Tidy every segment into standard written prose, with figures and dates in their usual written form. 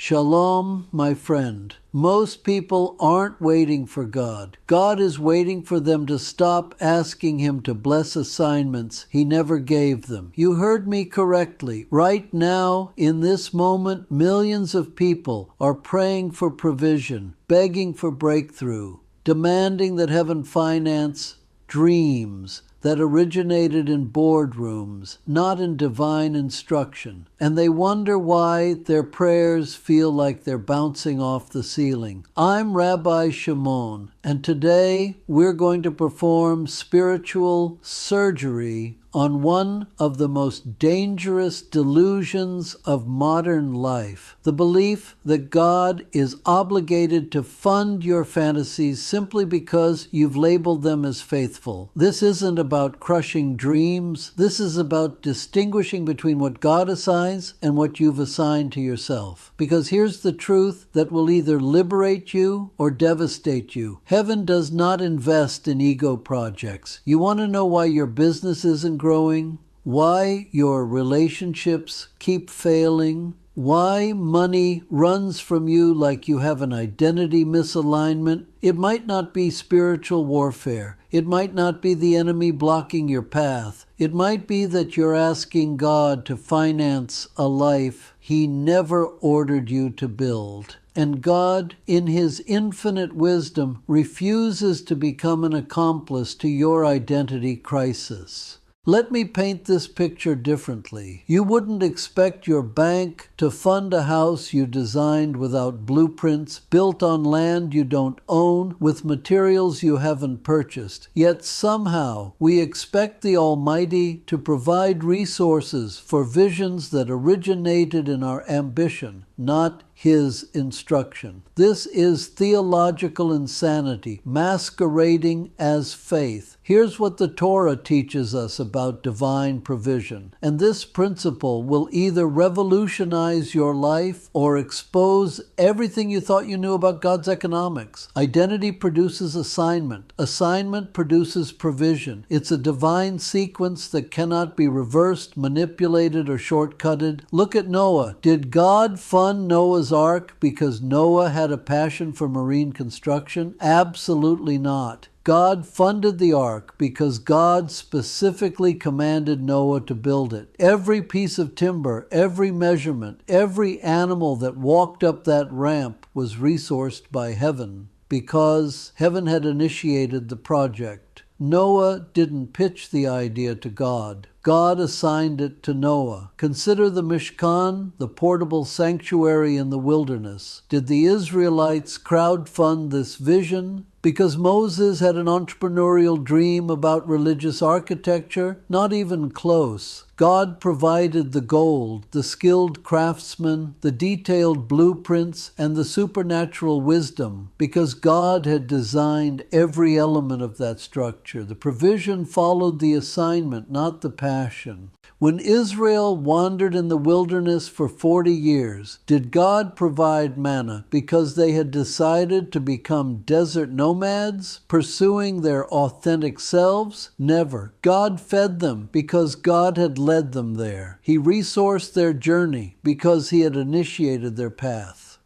Shalom, my friend. Most people aren't waiting for God. God is waiting for them to stop asking Him to bless assignments He never gave them. You heard me correctly. Right now, in this moment, millions of people are praying for provision, begging for breakthrough, demanding that heaven finance dreams that originated in boardrooms, not in divine instruction. And they wonder why their prayers feel like they're bouncing off the ceiling. I'm Rabbi Shimon, and today we're going to perform spiritual surgery on one of the most dangerous delusions of modern life, the belief that God is obligated to fund your fantasies simply because you've labeled them as faithful. This isn't about crushing dreams. This is about distinguishing between what God assigns and what you've assigned to yourself. Because here's the truth that will either liberate you or devastate you. Heaven does not invest in ego projects. You want to know why your business isn't growing, why your relationships keep failing, why money runs from you like you have an identity misalignment? It might not be spiritual warfare. It might not be the enemy blocking your path. It might be that you're asking God to finance a life He never ordered you to build. And God, in His infinite wisdom, refuses to become an accomplice to your identity crisis. Let me paint this picture differently. You wouldn't expect your bank to fund a house you designed without blueprints, built on land you don't own, with materials you haven't purchased. Yet somehow we expect the Almighty to provide resources for visions that originated in our ambition, not His instruction. This is theological insanity, masquerading as faith. Here's what the Torah teaches us about divine provision. And this principle will either revolutionize your life or expose everything you thought you knew about God's economics. Identity produces assignment. Assignment produces provision. It's a divine sequence that cannot be reversed, manipulated, or shortcutted. Look at Noah. Did God fund Noah's Ark because Noah had a passion for marine construction? Absolutely not. God funded the ark because God specifically commanded Noah to build it. Every piece of timber, every measurement, every animal that walked up that ramp was resourced by heaven because heaven had initiated the project. Noah didn't pitch the idea to God. God assigned it to Noah. Consider the Mishkan, the portable sanctuary in the wilderness. Did the Israelites crowdfund this vision because Moses had an entrepreneurial dream about religious architecture? Not even close. God provided the gold, the skilled craftsmen, the detailed blueprints, and the supernatural wisdom because God had designed every element of that structure. The provision followed the assignment, not the passion. When Israel wandered in the wilderness for 40 years, did God provide manna because they had decided to become desert nomads, pursuing their authentic selves? Never. God fed them because God had led them there. He resourced their journey because He had initiated their path.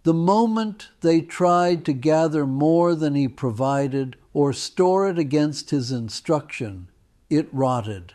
The moment they tried to gather more than He provided or store it against His instruction, it rotted.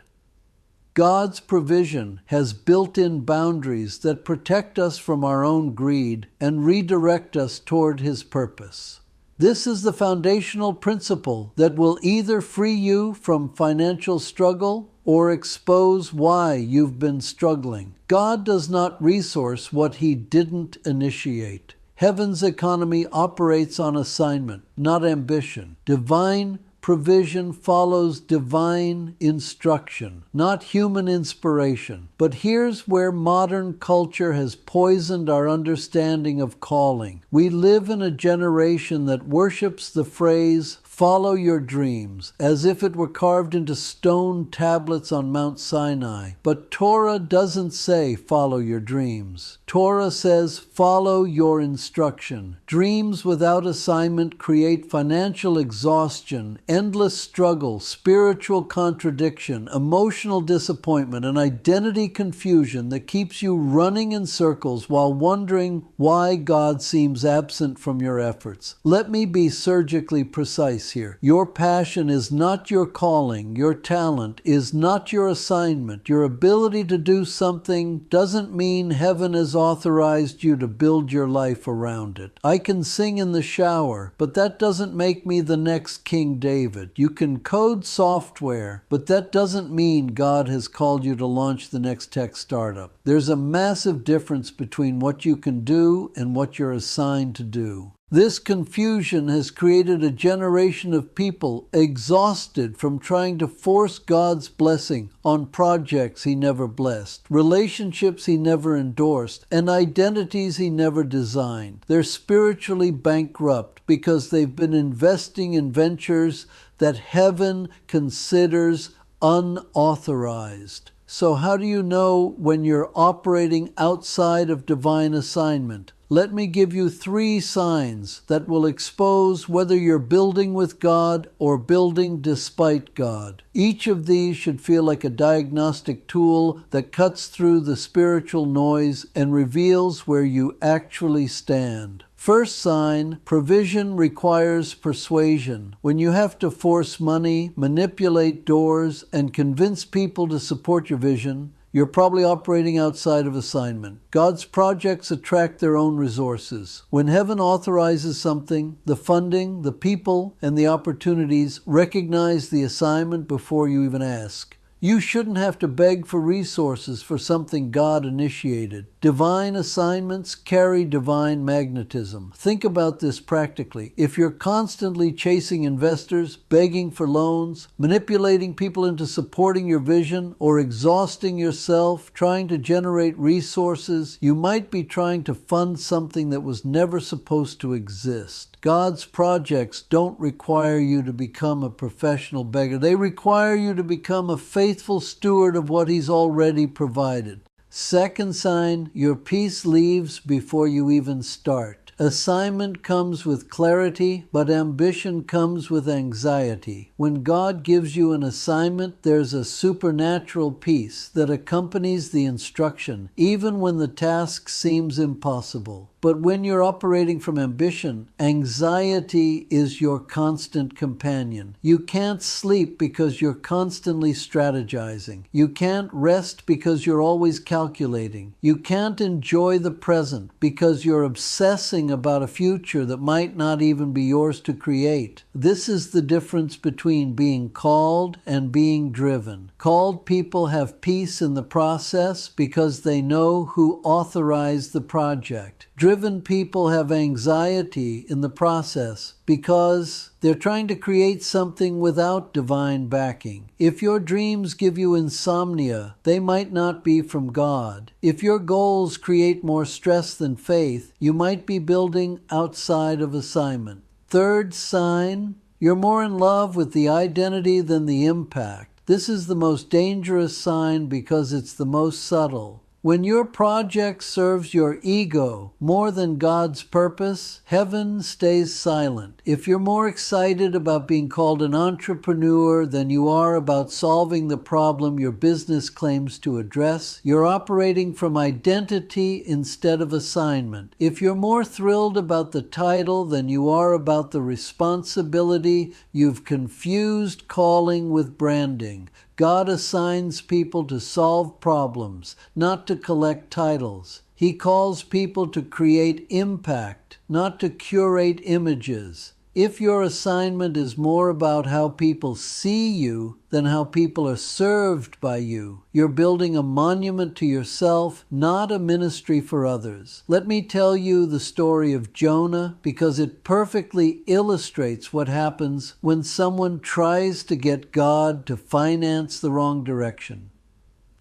God's provision has built-in boundaries that protect us from our own greed and redirect us toward His purpose. This is the foundational principle that will either free you from financial struggle or expose why you've been struggling. God does not resource what He didn't initiate. Heaven's economy operates on assignment, not ambition. Divine provision follows divine instruction, not human inspiration. But here's where modern culture has poisoned our understanding of calling. We live in a generation that worships the phrase Follow your dreams, as if it were carved into stone tablets on Mount Sinai. But Torah doesn't say follow your dreams. Torah says follow your instruction. Dreams without assignment create financial exhaustion, endless struggle, spiritual contradiction, emotional disappointment, and identity confusion that keeps you running in circles while wondering why God seems absent from your efforts. Let me be surgically precise here. Your passion is not your calling. Your talent is not your assignment. Your ability to do something doesn't mean heaven has authorized you to build your life around it. I can sing in the shower, but that doesn't make me the next King David. You can code software, but that doesn't mean God has called you to launch the next tech startup. There's a massive difference between what you can do and what you're assigned to do. This confusion has created a generation of people exhausted from trying to force God's blessing on projects He never blessed, relationships He never endorsed, and identities He never designed. They're spiritually bankrupt because they've been investing in ventures that heaven considers unauthorized. So how do you know when you're operating outside of divine assignment? Let me give you 3 signs that will expose whether you're building with God or building despite God. Each of these should feel like a diagnostic tool that cuts through the spiritual noise and reveals where you actually stand. First sign, provision requires persuasion. When you have to force money, manipulate doors, and convince people to support your vision, you're probably operating outside of assignment. God's projects attract their own resources. When heaven authorizes something, the funding, the people, and the opportunities recognize the assignment before you even ask. You shouldn't have to beg for resources for something God initiated. Divine assignments carry divine magnetism. Think about this practically. If you're constantly chasing investors, begging for loans, manipulating people into supporting your vision, or exhausting yourself trying to generate resources, you might be trying to fund something that was never supposed to exist. God's projects don't require you to become a professional beggar. They require you to become a faithful steward of what He's already provided. Second sign, your peace leaves before you even start. Assignment comes with clarity, but ambition comes with anxiety. When God gives you an assignment, there's a supernatural peace that accompanies the instruction, even when the task seems impossible. But when you're operating from ambition, anxiety is your constant companion. You can't sleep because you're constantly strategizing. You can't rest because you're always calculating. You can't enjoy the present because you're obsessing about a future that might not even be yours to create. This is the difference between being called and being driven. Called people have peace in the process because they know who authorized the project. Driven people have anxiety in the process because they're trying to create something without divine backing. If your dreams give you insomnia, they might not be from God. If your goals create more stress than faith, you might be building outside of assignment. Third sign, you're more in love with the identity than the impact. This is the most dangerous sign because it's the most subtle. When your project serves your ego more than God's purpose, heaven stays silent. If you're more excited about being called an entrepreneur than you are about solving the problem your business claims to address, you're operating from identity instead of assignment. If you're more thrilled about the title than you are about the responsibility, you've confused calling with branding. God assigns people to solve problems, not to collect titles. He calls people to create impact, not to curate images. If your assignment is more about how people see you than how people are served by you, you're building a monument to yourself, not a ministry for others. Let me tell you the story of Jonah because it perfectly illustrates what happens when someone tries to get God to finance the wrong direction.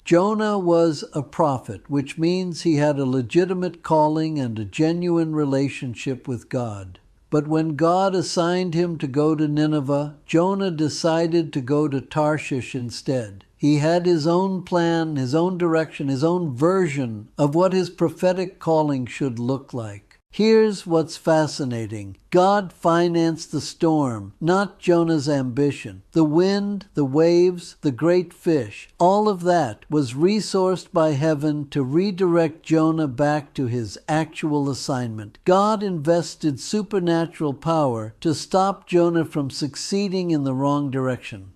Jonah was a prophet, which means he had a legitimate calling and a genuine relationship with God. But when God assigned him to go to Nineveh, Jonah decided to go to Tarshish instead. He had his own plan, his own direction, his own version of what his prophetic calling should look like. Here's what's fascinating. God financed the storm, not Jonah's ambition. The wind, the waves, the great fish, all of that was resourced by heaven to redirect Jonah back to his actual assignment. God invested supernatural power to stop Jonah from succeeding in the wrong direction.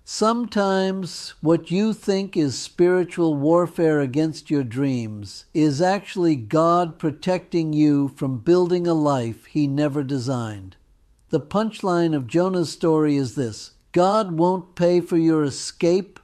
Sometimes what you think is spiritual warfare against your dreams is actually God protecting you from building a life he never designed. The punchline of Jonah's story is this: God won't pay for your escape,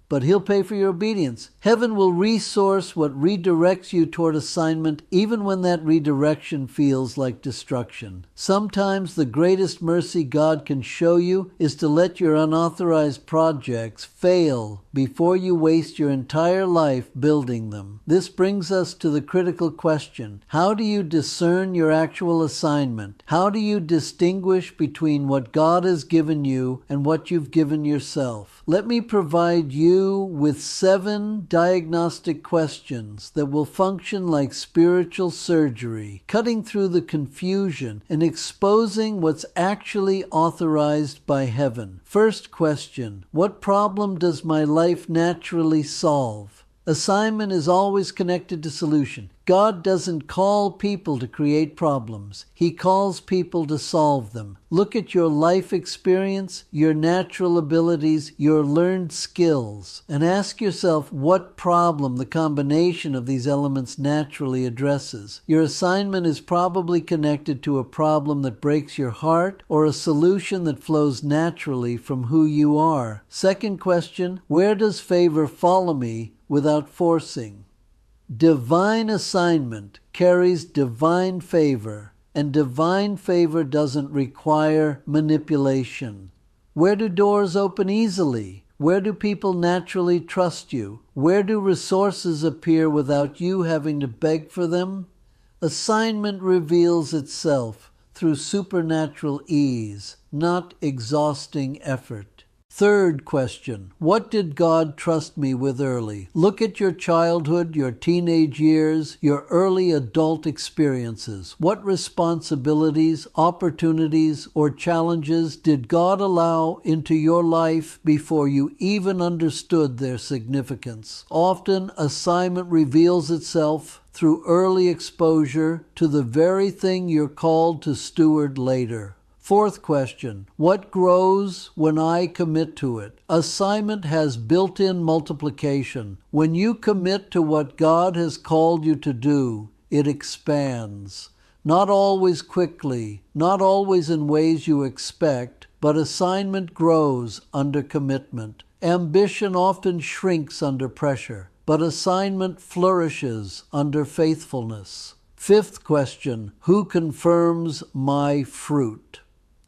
but he'll pay for your obedience. Heaven will resource what redirects you toward assignment, even when that redirection feels like destruction. Sometimes the greatest mercy God can show you is to let your unauthorized projects fail before you waste your entire life building them. This brings us to the critical question: how do you discern your actual assignment? How do you distinguish between what God has given you and what you've given yourself? Let me provide you with 7 diagnostic questions that will function like spiritual surgery, cutting through the confusion and exposing what's actually authorized by heaven. First question: what problem does my life naturally solve? Assignment is always connected to solution. God doesn't call people to create problems. He calls people to solve them. Look at your life experience, your natural abilities, your learned skills, and ask yourself what problem the combination of these elements naturally addresses. Your assignment is probably connected to a problem that breaks your heart or a solution that flows naturally from who you are. Second question: where does favor follow me without forcing? Divine assignment carries divine favor, and divine favor doesn't require manipulation. Where do doors open easily? Where do people naturally trust you? Where do resources appear without you having to beg for them? Assignment reveals itself through supernatural ease, not exhausting effort. Third question: what did God trust me with early? Look at your childhood, your teenage years, your early adult experiences. What responsibilities, opportunities, or challenges did God allow into your life before you even understood their significance? Often, assignment reveals itself through early exposure to the very thing you're called to steward later. Fourth question: what grows when I commit to it? Assignment has built-in multiplication. When you commit to what God has called you to do, it expands. Not always quickly, not always in ways you expect, but assignment grows under commitment. Ambition often shrinks under pressure, but assignment flourishes under faithfulness. Fifth question: who confirms my fruit?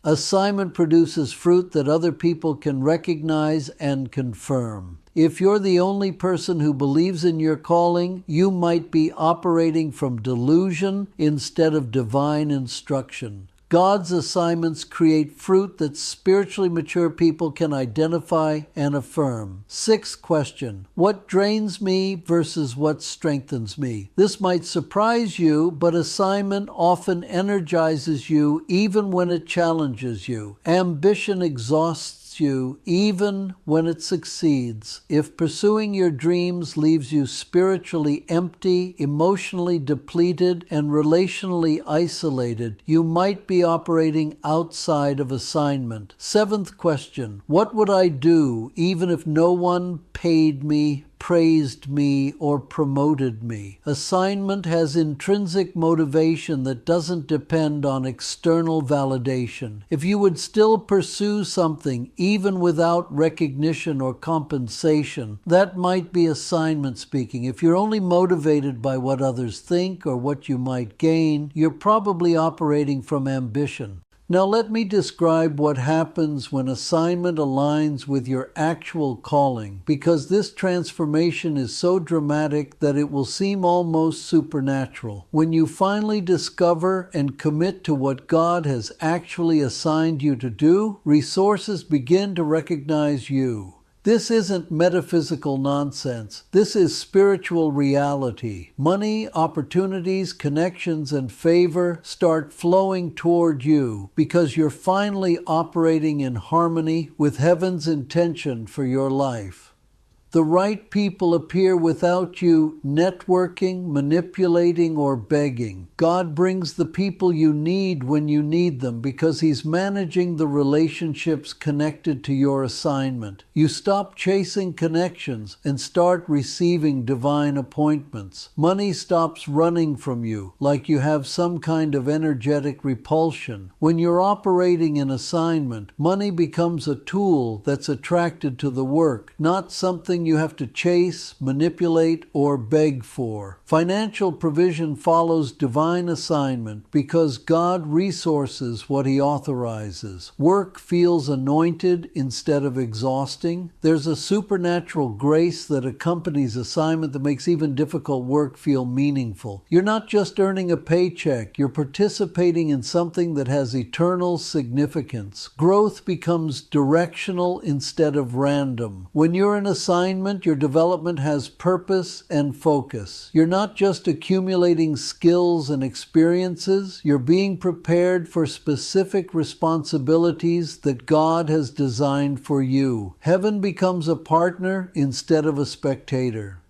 Assignment produces fruit that other people can recognize and confirm. If you're the only person who believes in your calling, you might be operating from delusion instead of divine instruction. God's assignments create fruit that spiritually mature people can identify and affirm. Sixth question: what drains me versus what strengthens me? This might surprise you, but assignment often energizes you even when it challenges you. Ambition exhausts you even when it succeeds. If pursuing your dreams leaves you spiritually empty, emotionally depleted, and relationally isolated, you might be operating outside of assignment. Seventh question: what would I do even if no one paid me, praised me, or promoted me? Assignment has intrinsic motivation that doesn't depend on external validation. If you would still pursue something even without recognition or compensation, that might be assignment speaking. If you're only motivated by what others think or what you might gain, you're probably operating from ambition. Now let me describe what happens when assignment aligns with your actual calling, because this transformation is so dramatic that it will seem almost supernatural. When you finally discover and commit to what God has actually assigned you to do, resources begin to recognize you. This isn't metaphysical nonsense. This is spiritual reality. Money, opportunities, connections, and favor start flowing toward you because you're finally operating in harmony with heaven's intention for your life. The right people appear without you networking, manipulating, or begging. God brings the people you need when you need them because He's managing the relationships connected to your assignment. You stop chasing connections and start receiving divine appointments. Money stops running from you like you have some kind of energetic repulsion. When you're operating in assignment, money becomes a tool that's attracted to the work, not something you have to chase, manipulate, or beg for. Financial provision follows divine assignment because God resources what He authorizes. Work feels anointed instead of exhausting. There's a supernatural grace that accompanies assignment that makes even difficult work feel meaningful. You're not just earning a paycheck, you're participating in something that has eternal significance. Growth becomes directional instead of random. When you're in assignment, your development has purpose and focus. You're not just accumulating skills and experiences, you're being prepared for specific responsibilities that God has designed for you. Heaven becomes a partner instead of a spectator.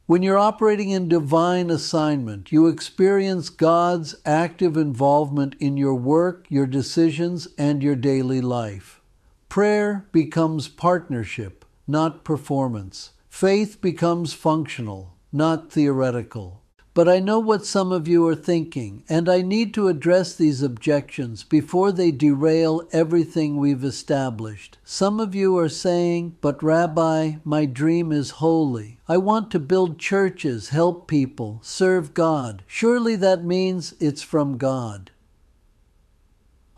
When you're operating in divine assignment, you experience God's active involvement in your work, your decisions, and your daily life. Prayer becomes partnership, not performance. Faith becomes functional, not theoretical. But I know what some of you are thinking, and I need to address these objections before they derail everything we've established. Some of you are saying, "But Rabbi, my dream is holy. I want to build churches, help people, serve God. Surely that means it's from God."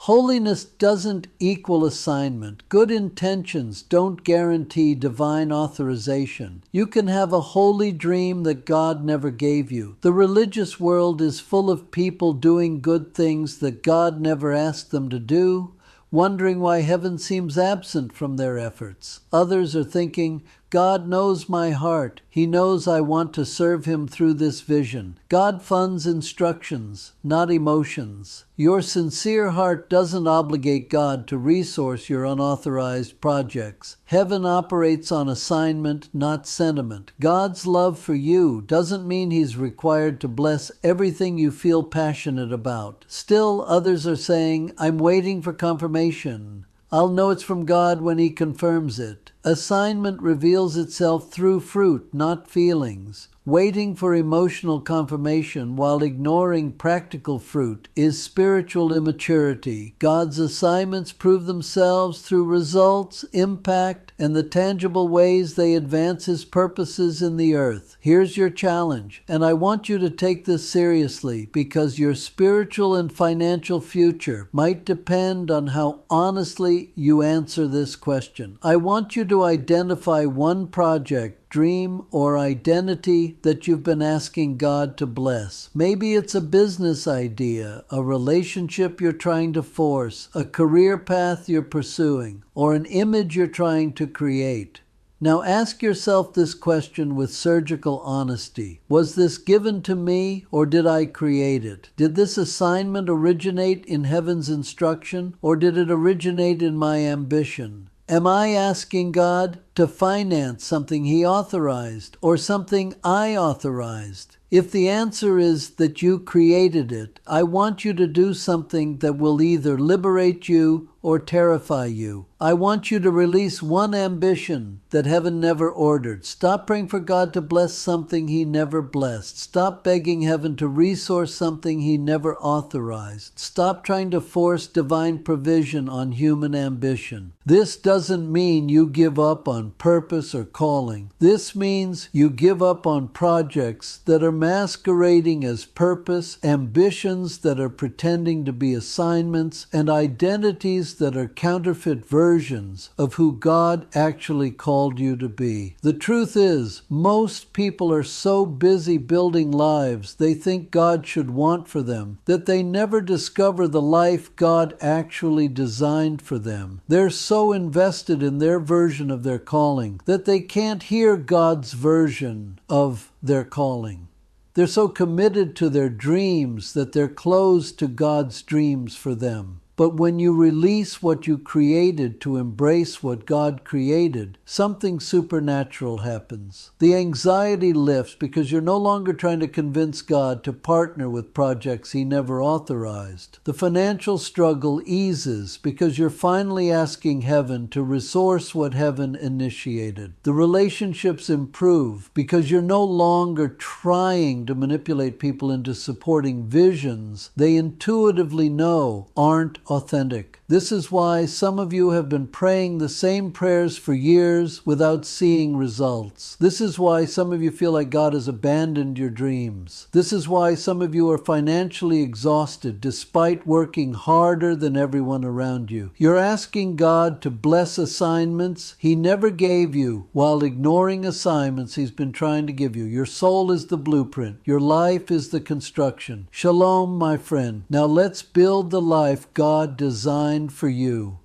Holiness doesn't equal assignment. Good intentions don't guarantee divine authorization. You can have a holy dream that God never gave you. The religious world is full of people doing good things that God never asked them to do, wondering why heaven seems absent from their efforts. Others are thinking, God knows my heart. He knows I want to serve Him through this vision. God funds instructions, not emotions. Your sincere heart doesn't obligate God to resource your unauthorized projects. Heaven operates on assignment, not sentiment. God's love for you doesn't mean He's required to bless everything you feel passionate about. Still, others are saying, I'm waiting for confirmation. I'll know it's from God when He confirms it. Assignment reveals itself through fruit, not feelings. Waiting for emotional confirmation while ignoring practical fruit is spiritual immaturity. God's assignments prove themselves through results, impact, and the tangible ways they advance His purposes in the earth. Here's your challenge, and I want you to take this seriously because your spiritual and financial future might depend on how honestly you answer this question. I want you to identify one project, dream, or identity that you've been asking God to bless. Maybe it's a business idea, a relationship you're trying to force, a career path you're pursuing, or an image you're trying to create. Now ask yourself this question with surgical honesty. Was this given to me or did I create it? Did this assignment originate in heaven's instruction or did it originate in my ambition? Am I asking God to finance something He authorized or something I authorized? If the answer is that you created it, I want you to do something that will either liberate you or terrify you. I want you to release one ambition that heaven never ordered. Stop praying for God to bless something He never blessed. Stop begging heaven to resource something He never authorized. Stop trying to force divine provision on human ambition. This doesn't mean you give up on purpose or calling. This means you give up on projects that are masquerading as purpose, ambitions that are pretending to be assignments, and identities that are counterfeit versions of who God actually called you to be. The truth is, most people are so busy building lives they think God should want for them that they never discover the life God actually designed for them. They're so invested in their version of their calling that they can't hear God's version of their calling. They're so committed to their dreams that they're closed to God's dreams for them. But when you release what you created to embrace what God created, something supernatural happens. The anxiety lifts because you're no longer trying to convince God to partner with projects He never authorized. The financial struggle eases because you're finally asking heaven to resource what heaven initiated. The relationships improve because you're no longer trying to manipulate people into supporting visions they intuitively know aren't authentic. This is why some of you have been praying the same prayers for years without seeing results. This is why some of you feel like God has abandoned your dreams. This is why some of you are financially exhausted despite working harder than everyone around you. You're asking God to bless assignments He never gave you while ignoring assignments He's been trying to give you. Your soul is the blueprint. Your life is the construction. Shalom, my friend. Now let's build the life God designed for you.